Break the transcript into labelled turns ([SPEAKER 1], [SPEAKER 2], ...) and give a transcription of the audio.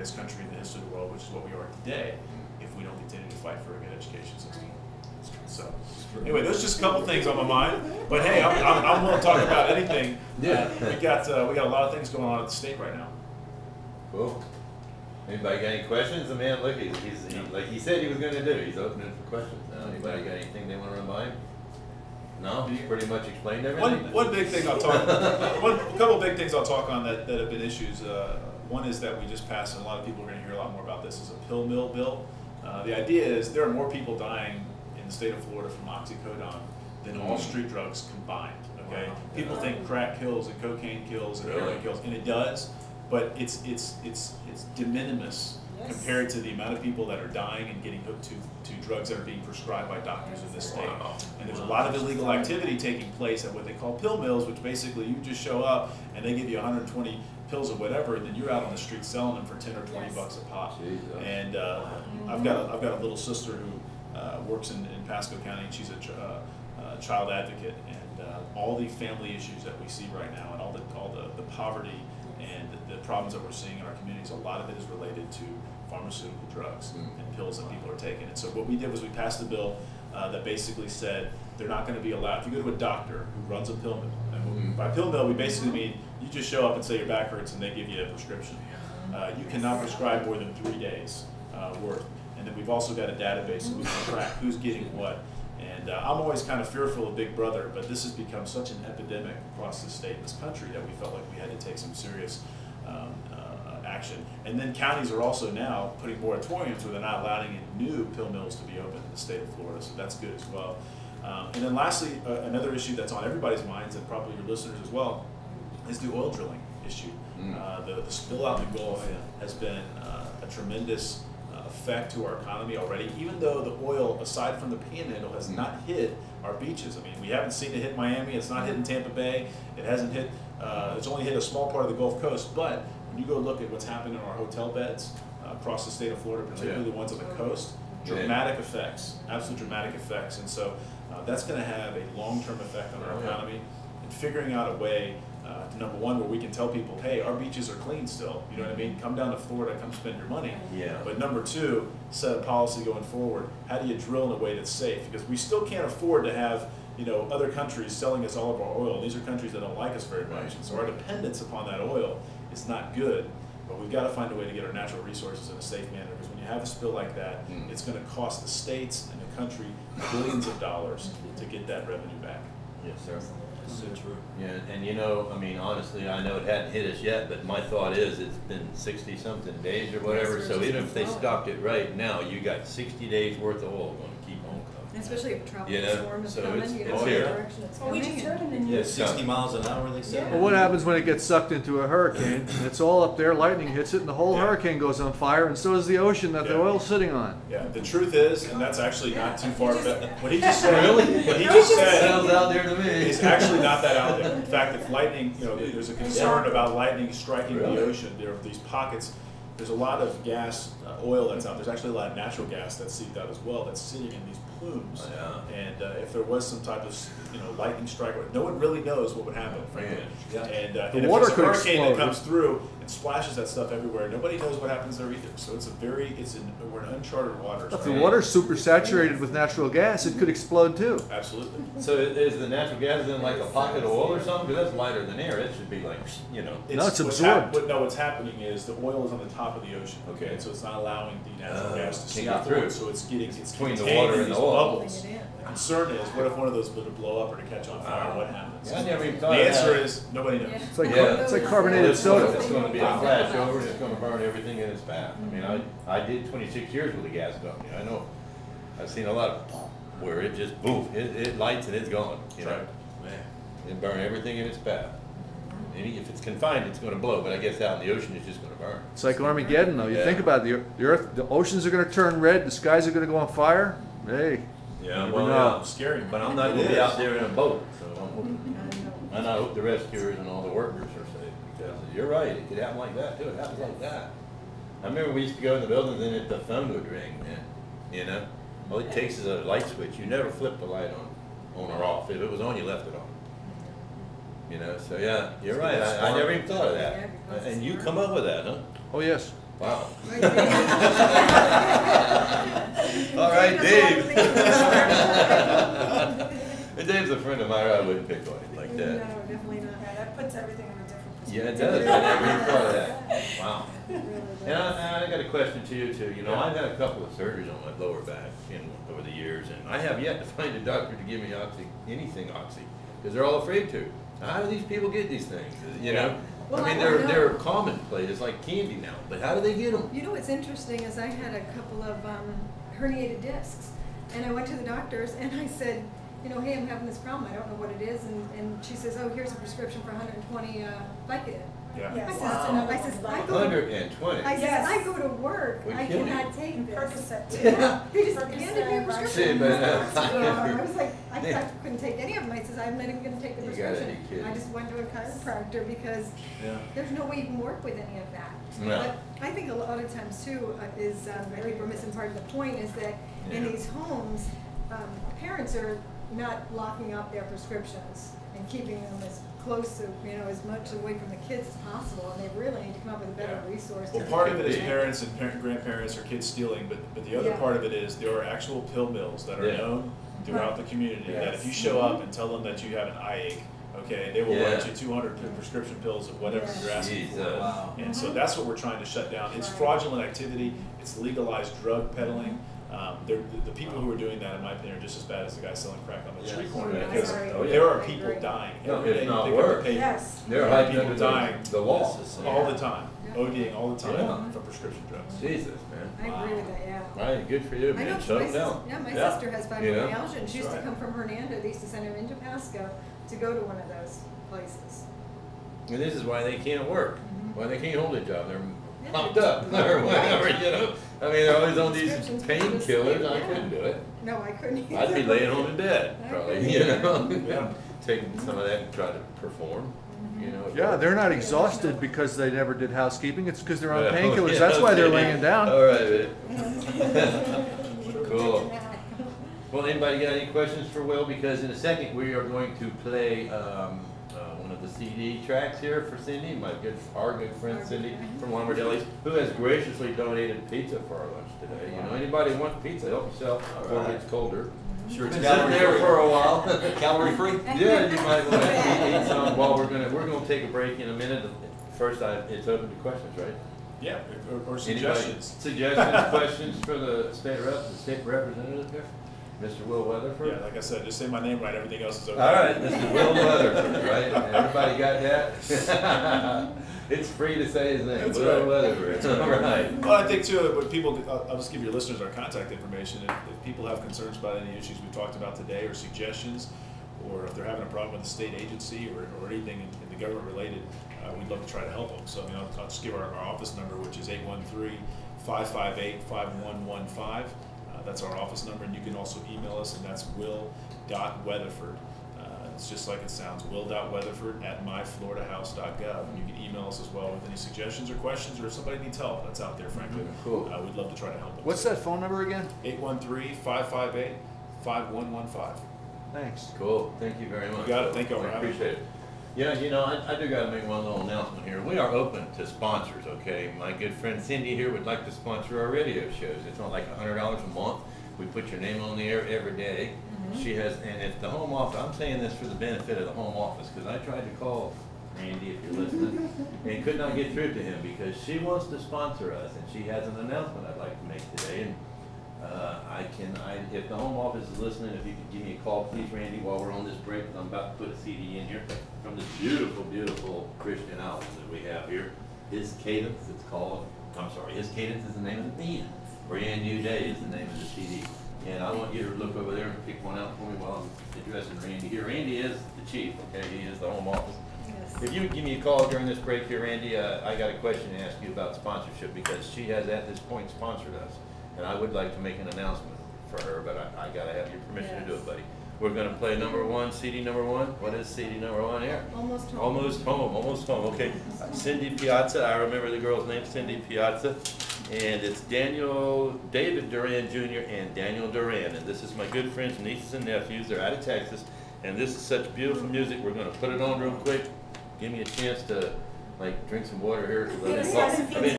[SPEAKER 1] greatest country in the history of the world, which is what we are today, if we don't continue to fight for a good education system. So, anyway, there's just a couple things on my mind, but hey, I'm willing to talk about anything.
[SPEAKER 2] Yeah.
[SPEAKER 1] We got a lot of things going on at the state right now.
[SPEAKER 2] Cool. Anybody got any questions? The man, look, he's like he said he was going to do. He's opening for questions now. Anybody got anything they want to run by him? No, he's pretty much explained everything.
[SPEAKER 1] One big thing I'll talk. A couple big things I'll talk on that have been issues. One is that we just passed, and a lot of people are going to hear a lot more about this, is a pill mill bill. The idea is there are more people dying in the state of Florida from oxycodone than all street drugs combined. Okay, people think crack kills and cocaine kills and heroin kills, and it does, but it's de minimis compared to the amount of people that are dying and getting hooked to drugs that are being prescribed by doctors in this state. And there's a lot of illegal activity taking place at what they call pill mills, which basically you just show up and they give you 120 pills or whatever, and then you're out on the street selling them for 10 or 20 bucks a pop. And I've got a little sister who works in Pasco County, and she's a child advocate, and all the family issues that we see right now, and all the poverty and the problems that we're seeing in our communities, a lot of it is related to pharmaceutical drugs and pills that people are taking. And so what we did was we passed a bill that basically said they're not going to be allowed. If you go to a doctor who runs a pill mill, and by pill mill we basically mean you just show up and say your back hurts and they give you a prescription. You cannot prescribe more than 3 days worth. And then we've also got a database so we can track who's getting what. And I'm always kind of fearful of Big Brother, but this has become such an epidemic across the state and this country that we felt like we had to take some serious action. And then counties are also now putting moratoriums where they're not allowing any new pill mills to be open in the state of Florida, so that's good as well. And then lastly, another issue that's on everybody's minds, and probably your listeners as well, is the oil drilling issue. The spill out in the Gulf has been a tremendous effect to our economy already, even though the oil, aside from the Panhandle, has not hit our beaches. I mean, we haven't seen it hit Miami, it's not hitting Tampa Bay, it hasn't hit, it's only hit a small part of the Gulf Coast, but when you go look at what's happening in our hotel beds across the state of Florida, particularly the ones on the coast, dramatic effects, absolute dramatic effects. And so that's going to have a long-term effect on our economy, and figuring out a way number one, where we can tell people, hey, our beaches are clean still. You know what I mean? Come down to Florida, come spend your money. But number two, set a policy going forward. How do you drill in a way that's safe? Because we still can't afford to have, you know, other countries selling us all of our oil. These are countries that don't like us very much, and so our dependence upon that oil is not good. But we've got to find a way to get our natural resources in a safe manner, because when you have a spill like that, it's going to cost the states and the country billions of dollars to get that revenue back.
[SPEAKER 2] Yes, sir.
[SPEAKER 3] So true.
[SPEAKER 2] Yeah, and you know, I mean, honestly, I know it hadn't hit us yet, but my thought is it's been 60-something days or whatever, so even if they stopped it right now, you got 60 days worth of oil going to keep on coming.
[SPEAKER 4] Especially if a tropical
[SPEAKER 2] You know,
[SPEAKER 4] storm is
[SPEAKER 2] so
[SPEAKER 4] coming,
[SPEAKER 2] it's-
[SPEAKER 4] you
[SPEAKER 2] it's
[SPEAKER 4] know, the
[SPEAKER 2] here.
[SPEAKER 4] direction it's
[SPEAKER 5] Well, we
[SPEAKER 4] coming.
[SPEAKER 5] just heard in the
[SPEAKER 3] Yeah,
[SPEAKER 5] news.
[SPEAKER 3] 60 miles an hour, they said.
[SPEAKER 6] Well, what happens when it gets sucked into a hurricane? It's all up there, lightning hits it, and the whole hurricane goes on fire, and so does the ocean that the oil's sitting on.
[SPEAKER 1] Yeah, the truth is, and that's actually not too far fetched. What he just said,
[SPEAKER 2] Really?
[SPEAKER 1] what he just said
[SPEAKER 2] Sounds out there to me.
[SPEAKER 1] is actually not that out there. In fact, if lightning, you know, there's a concern about lightning striking the ocean. There are these pockets. There's a lot of gas, oil that's out. There's actually a lot of natural gas that's seeped out as well. That's sitting in these plumes. And if there was some type of, you know, lightning strike, no one really knows what would happen, frankly. And if
[SPEAKER 6] water
[SPEAKER 1] there's a
[SPEAKER 6] could
[SPEAKER 1] hurricane
[SPEAKER 6] explode.
[SPEAKER 1] that comes through and splashes that stuff everywhere, nobody knows what happens there either. So we're in uncharted waters.
[SPEAKER 6] If the water's super saturated with natural gas, it could explode too.
[SPEAKER 1] Absolutely.
[SPEAKER 2] So is the natural gas in like a pocket of oil or something? Because that's lighter than air. It should be like, you know.
[SPEAKER 6] No, it's absorbed.
[SPEAKER 1] What's happening is the oil is on the top of the ocean.
[SPEAKER 2] Okay.
[SPEAKER 1] And so it's not allowing the natural gas to
[SPEAKER 2] can't
[SPEAKER 1] seep
[SPEAKER 2] get
[SPEAKER 1] through.
[SPEAKER 2] through.
[SPEAKER 1] So it's
[SPEAKER 2] between the
[SPEAKER 1] contained
[SPEAKER 2] water
[SPEAKER 1] in
[SPEAKER 2] and the
[SPEAKER 1] these
[SPEAKER 2] oil.
[SPEAKER 1] bubbles. The concern is, what if one of those were to blow up or to catch on fire? What happens?
[SPEAKER 2] I never even
[SPEAKER 1] The
[SPEAKER 2] thought of
[SPEAKER 1] answer
[SPEAKER 2] that.
[SPEAKER 1] is nobody knows.
[SPEAKER 6] It's like,
[SPEAKER 2] Yeah.
[SPEAKER 6] it's like carbonated
[SPEAKER 2] It's
[SPEAKER 6] soda.
[SPEAKER 2] going to be a flash over, and it's going to burn everything in its path. I mean, I did 26 years with a gas company. I know. I've seen a lot of where it just boom, it lights and it's gone. You know,
[SPEAKER 3] Man.
[SPEAKER 2] it burn everything in its path. And if it's confined, it's going to blow. But I guess out in the ocean, it's just going to burn.
[SPEAKER 6] It's like Armageddon, though. You think about it, the earth, the oceans are going to turn red, the skies are going to go on fire. Hey,
[SPEAKER 2] Yeah,
[SPEAKER 6] never
[SPEAKER 2] well,
[SPEAKER 6] know.
[SPEAKER 2] yeah.
[SPEAKER 1] Scary.
[SPEAKER 2] But I'm not going to be out there in a boat, so I'm hoping. And I hope the rescuers and all the workers are safe, because you're right, it could happen like that too. It happens like that. I remember we used to go in the buildings and the phone would ring, and you know, all it takes is a light switch. You never flip the light on or off. If it was on, you left it on. You know, so yeah, you're right. I never even thought of that. And you come up with that, huh?
[SPEAKER 6] Oh, yes.
[SPEAKER 2] Wow.
[SPEAKER 4] Right, Dave?
[SPEAKER 2] All right, Dave.
[SPEAKER 4] Dave.
[SPEAKER 2] And Dave's a friend of mine. I wouldn't pick on him like
[SPEAKER 4] No,
[SPEAKER 2] that.
[SPEAKER 4] definitely not.
[SPEAKER 5] Yeah, that puts everything in a different
[SPEAKER 2] Yeah, it
[SPEAKER 5] perspective.
[SPEAKER 2] does. I never even thought of that. Wow.
[SPEAKER 4] Really does.
[SPEAKER 2] And I got a question to you too. You know, I've had a couple of surgeries on my lower back over the years, and I have yet to find a doctor to give me anything oxy, because they're all afraid to. How do these people get these things? You know,
[SPEAKER 4] Well,
[SPEAKER 2] I mean,
[SPEAKER 4] I don't know.
[SPEAKER 2] they're commonplace. It's like candy now. But how do they get them?
[SPEAKER 4] You know what's interesting is I had a couple of herniated discs, and I went to the doctors and I said, you know, hey, I'm having this problem. I don't know what it is, and she says, oh, here's a prescription for 120 Vicodin.
[SPEAKER 1] Yeah.
[SPEAKER 5] Yes.
[SPEAKER 4] I said,
[SPEAKER 5] Wow.
[SPEAKER 4] I said, I go to,
[SPEAKER 2] 120.
[SPEAKER 4] I said,
[SPEAKER 5] Yes.
[SPEAKER 4] I go to work.
[SPEAKER 2] We
[SPEAKER 4] I
[SPEAKER 2] kidding.
[SPEAKER 4] cannot take
[SPEAKER 5] And
[SPEAKER 4] this.
[SPEAKER 5] Percocet too.
[SPEAKER 4] Yeah, they just
[SPEAKER 5] Percocet,
[SPEAKER 4] handed me a
[SPEAKER 5] Vicodin.
[SPEAKER 4] prescription.
[SPEAKER 2] See, but,
[SPEAKER 4] I was like, I couldn't take any of them. I says, I'm not even going to take the
[SPEAKER 2] You gotta
[SPEAKER 4] prescription.
[SPEAKER 2] be kidding.
[SPEAKER 4] I just went to a chiropractor because
[SPEAKER 1] Yeah.
[SPEAKER 4] there's no way you can work with any of that.
[SPEAKER 2] No.
[SPEAKER 4] But I think a lot of times too is, I think we're missing part of the point, is that in
[SPEAKER 2] Yeah.
[SPEAKER 4] these homes, parents are not locking up their prescriptions and keeping them as close to, you know, as much away from the kids as possible, and they really need to come up with a better
[SPEAKER 1] Yeah.
[SPEAKER 4] resource.
[SPEAKER 1] Well,
[SPEAKER 4] to-
[SPEAKER 1] part of it is parents and grandparents or kids stealing, but the other
[SPEAKER 4] Yeah.
[SPEAKER 1] part of it is there are actual pill mills that are
[SPEAKER 2] Yeah.
[SPEAKER 1] known throughout the community, that if you
[SPEAKER 2] Yes.
[SPEAKER 1] show up and tell them that you have an eye ache, okay, they will
[SPEAKER 2] Yeah.
[SPEAKER 1] write you 200 prescription pills of whatever
[SPEAKER 4] Yeah.
[SPEAKER 1] you're asking
[SPEAKER 2] Jesus.
[SPEAKER 1] for.
[SPEAKER 3] Wow.
[SPEAKER 1] And so that's what we're trying to shut down. It's
[SPEAKER 4] Right.
[SPEAKER 1] fraudulent activity, it's legalized drug peddling. The people who are doing that, in my opinion, are just as bad as the guy selling crack on the
[SPEAKER 3] Yes.
[SPEAKER 1] street corner,
[SPEAKER 2] Yeah.
[SPEAKER 1] because
[SPEAKER 4] I agree.
[SPEAKER 2] Oh, yeah.
[SPEAKER 1] there are
[SPEAKER 4] I
[SPEAKER 1] people
[SPEAKER 4] agree.
[SPEAKER 1] dying
[SPEAKER 2] No,
[SPEAKER 1] every
[SPEAKER 2] if
[SPEAKER 1] day. You
[SPEAKER 2] not
[SPEAKER 1] pick up the
[SPEAKER 2] worse.
[SPEAKER 1] paper,
[SPEAKER 5] Yes.
[SPEAKER 2] They're
[SPEAKER 1] there are
[SPEAKER 2] hiding
[SPEAKER 1] people
[SPEAKER 2] under
[SPEAKER 1] dying
[SPEAKER 2] the wall.
[SPEAKER 3] Yes, it's-
[SPEAKER 1] all the time,
[SPEAKER 4] Yeah.
[SPEAKER 1] ODing all the time
[SPEAKER 2] Yeah.
[SPEAKER 1] from prescription drugs.
[SPEAKER 2] Jesus, man.
[SPEAKER 4] I agree with that, yeah.
[SPEAKER 2] Right, good for you,
[SPEAKER 4] I know,
[SPEAKER 2] man.
[SPEAKER 4] my
[SPEAKER 2] Shut them
[SPEAKER 4] sister,
[SPEAKER 2] down.
[SPEAKER 4] yeah, my
[SPEAKER 2] Yeah.
[SPEAKER 4] sister has
[SPEAKER 2] You know?
[SPEAKER 4] fibromyalgia, and she used to
[SPEAKER 1] Right.
[SPEAKER 4] come from Hernando. They used to send her into Pasco to go to one of those places.
[SPEAKER 2] And this is why they can't work, why they can't hold a job. They're
[SPEAKER 4] Yeah,
[SPEAKER 2] popped
[SPEAKER 4] they're
[SPEAKER 2] up
[SPEAKER 4] just-
[SPEAKER 2] or whatever, you know. I mean, they're always on these
[SPEAKER 4] Prescriptions for this
[SPEAKER 2] painkillers. I
[SPEAKER 4] yeah.
[SPEAKER 2] couldn't do it.
[SPEAKER 4] No, I couldn't either.
[SPEAKER 2] I'd be laying home in bed,
[SPEAKER 4] I
[SPEAKER 2] probably,
[SPEAKER 4] couldn't
[SPEAKER 2] you
[SPEAKER 4] either.
[SPEAKER 2] know.
[SPEAKER 1] Yeah.
[SPEAKER 2] Taking some of that and try to perform, you know.
[SPEAKER 6] Yeah, they're not exhausted because they never did housekeeping. It's because they're on
[SPEAKER 2] Yeah,
[SPEAKER 6] painkillers.
[SPEAKER 2] yeah,
[SPEAKER 6] That's why they're
[SPEAKER 2] okay.
[SPEAKER 6] laying down.
[SPEAKER 2] All right, man. Cool. Well, anybody got any questions for Will? Because in a second we are going to play one of the CD tracks here for Cindy, our good friend Cindy from Lumber Delis, who has graciously donated pizza for our lunch today. You know, anybody want pizza? Help yourself before it gets colder.
[SPEAKER 3] Sure, it's
[SPEAKER 2] Been sitting there for a while.
[SPEAKER 3] calorie free.
[SPEAKER 2] Yeah, you might want to eat some. Well, we're gonna take a break in a minute. First, it's open to questions, right?
[SPEAKER 1] Yeah, or
[SPEAKER 2] Anybody-
[SPEAKER 1] suggestions.
[SPEAKER 2] Suggestions, questions for the state representative here, Mr. Will Weatherford.
[SPEAKER 1] Yeah, like I said, just say my name right, everything else is okay.
[SPEAKER 2] All right, Mr. Will Weatherford, right? Everybody got that? It's free to say his name,
[SPEAKER 1] That's
[SPEAKER 2] Will
[SPEAKER 1] right.
[SPEAKER 2] Weatherford. All right.
[SPEAKER 1] Well, I think too, when people, I'll just give your listeners our contact information. If people have concerns about any issues we've talked about today, or suggestions, or if they're having a problem with a state agency or anything in the government related, we'd love to try to help them. So, I'll just give our office number, which is 813-558-5115. That's our office number, and you can also email us, and that's will.weatherford. It's just like it sounds, will.weatherford@myfloridahouse.gov. And you can email us as well with any suggestions or questions, or if somebody needs help that's out there, frankly.
[SPEAKER 2] Cool.
[SPEAKER 1] We'd love to try to help them.
[SPEAKER 6] What's that phone number again?
[SPEAKER 1] 813-558-5115.
[SPEAKER 6] Thanks.
[SPEAKER 2] Cool, thank you very much.
[SPEAKER 6] You
[SPEAKER 1] got it. Thank you.
[SPEAKER 2] I appreciate it. Yeah, I do gotta make one little announcement here. We are open to sponsors, okay? My good friend Cindy here would like to sponsor our radio shows. It's not like $100 a month. We put your name on the air every day. She has, and if the home office, I'm saying this for the benefit of the home office, because I tried to call Randy, if you're listening, and could not get through to him, because she wants to sponsor us, and she has an announcement I'd like to make today. And if the home office is listening, if you could give me a call, please, Randy, while we're on this break, because I'm about to put a CD in here from this beautiful, beautiful Christian album that we have here. His Cadence, it's called. I'm sorry, His Cadence is the name of the band. Brand New Day is the name of the CD. And I want you to look over there and pick one out for me while I'm addressing Randy here. Randy is the chief, okay? He is the home office.
[SPEAKER 4] Yes.
[SPEAKER 2] If you would give me a call during this break here, Randy, I got a question to ask you about sponsorship, because she has at this point sponsored us. And I would like to make an announcement for her, but I gotta have your permission to do it, buddy. We're gonna play number one, CD number one. What is CD number one here?
[SPEAKER 4] Almost home.
[SPEAKER 2] Almost home, almost home, okay. Cindy Piazza, I remember the girl's name, Cindy Piazza. And it's David Duran Jr. and Daniel Duran. And this is my good friends, nieces and nephews. They're out of Texas. And this is such beautiful music. We're gonna put it on real quick. Give me a chance to, drink some water here. 'Cause I've been